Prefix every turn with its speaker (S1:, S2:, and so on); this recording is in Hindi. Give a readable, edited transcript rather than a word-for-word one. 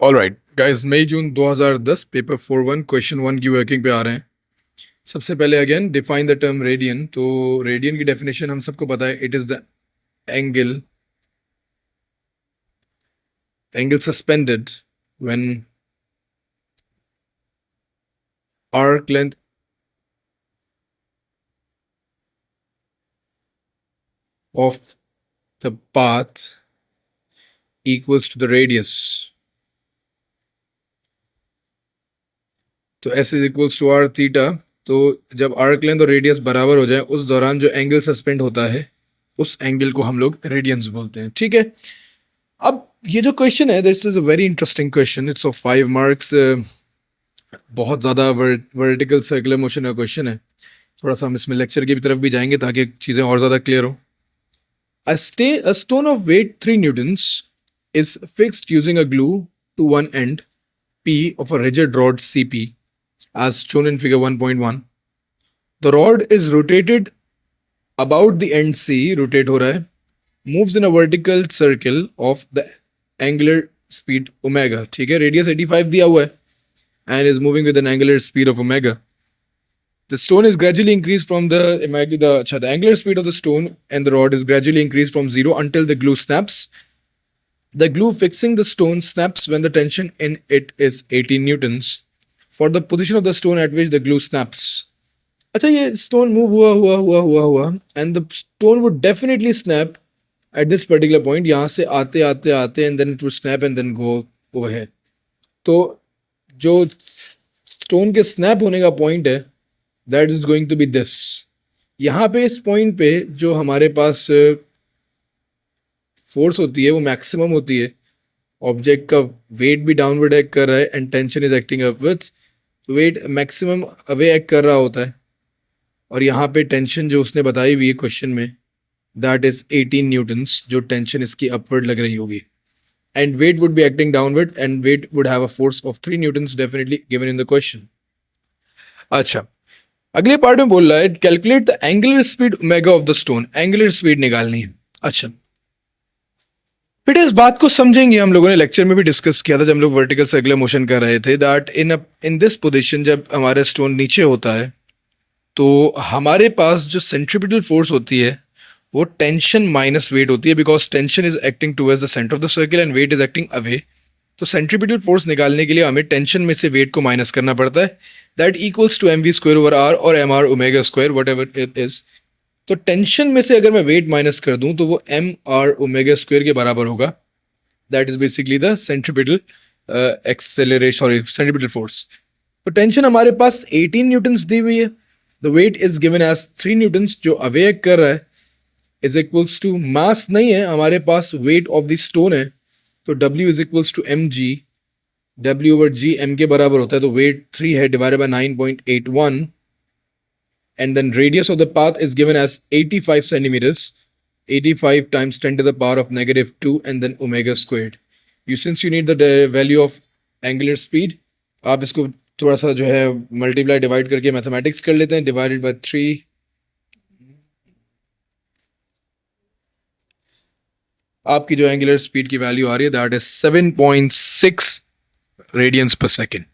S1: ऑलराइट गाइस, मई जून 2010 पेपर 4-1 क्वेश्चन 1 की वर्किंग पे आ रहे हैं। सबसे पहले again define the term radian. तो रेडियन की डेफिनेशन हम सबको पता है, it is the angle suspended when arc length of the path equals to the radius. तो S is equals to R theta. तो जब आर्क लेंथ और रेडियस बराबर हो जाए उस दौरान जो एंगल सस्पेंड होता है उस एंगल को हम लोग रेडियंस बोलते हैं। ठीक है, अब ये जो क्वेश्चन है, this is a very interesting question. It's of 5 marks. बहुत ज़्यादा वर्टिकल सर्कुलर मोशन का क्वेश्चन है। थोड़ा सा हम इसमें लेक्चर की तरफ भी जाएंगे ताकि चीज़ें और ज़्यादा क्लियर हो। A stone of weight 3 newtons is fixed using a glue to one end P of a rigid rod CP as shown in figure 1.1. The rod is rotated about the end C, rotate हो रहा है, moves in a vertical circle of the angular speed omega. ठीक है, radius 85 दिया हुआ है and is moving with an angular speed of omega. The stone is gradually increased from the angular speed of the stone and the rod is gradually increased from 0 until the glue snaps. The glue fixing the stone snaps when the tension in it is 18 newtons for the position of the stone at which the glue snaps. अच्छा, ये stone move हुआ and the stone would definitely snap at this particular point. यहाँ से आते आते आते and then it would snap and then go over here. तो जो stone के snap होने का point है, that is going to be this. यहाँ पे इस point पे जो हमारे पास फोर्स होती है वो मैक्सिमम होती है। ऑब्जेक्ट का वेट भी डाउनवर्ड एक्ट कर रहा है and tension is acting upwards, तो वेट मैक्सिमम अवे एक्ट कर रहा होता है। और यहाँ पे टेंशन जो उसने बताई हुई है क्वेश्चन में, दैट इज 18 न्यूटन्स, जो टेंशन इसकी अपवर्ड लग रही होगी। And weight would be acting downward and weight would have a force of 3 newtons definitely given in the question. अच्छा, अगले पार्ट में बोल रहा है calculate the angular speed omega of the stone. Angular speed निकालनी है। अच्छा, फिर इस बात को समझेंगे। हम लोगों ने लेक्चर में भी डिस्कस किया था जब हम लोग वर्टिकल सर्कुलर मोशन कर रहे थे, दैट इन दिस पोजीशन जब हमारा स्टोन नीचे होता है तो हमारे पास जो सेंट्रीपिटल फोर्स होती है वो टेंशन माइनस वेट होती है, because tension is acting towards the centre of the circle and weight is acting away. तो सेंट्रीपिटल फोर्स निकालने के लिए हमें टेंशन में से वेट को माइनस करना पड़ता है। That equals to mv square over R और M R omega square whatever it is. तो टेंशन में से अगर मैं वेट माइनस कर दूं तो वो एम आर ओमेगा स्क्वायर के बराबर होगा। That is basically the centripetal acceleration, sorry centripetal force. तो टेंशन हमारे पास 18 न्यूटन्स दी हुई है। The weight is given as 3 newtons जो अवे कर रहा है इज इक्वल्स टू मास नहीं है हमारे पास, वेट ऑफ द स्टोन है। तो W is equals to M G, W over G M के बराबर होता है। तो वेट 3 है divided by 9.81 and then radius of the path is given as 85 centimeters, 85 times 10 to the power of negative 2 and then omega squared. Since you need the value of angular speed, आप इसको थोड़ा सा जो है मल्टीप्लाई डिवाइड करके मैथमेटिक्स कर लेते हैं। डिवाइडेड बाय 3, आपकी जो एंगुलर स्पीड की वैल्यू आ रही है दैट इज 7.6 रेडियंस पर सेकेंड।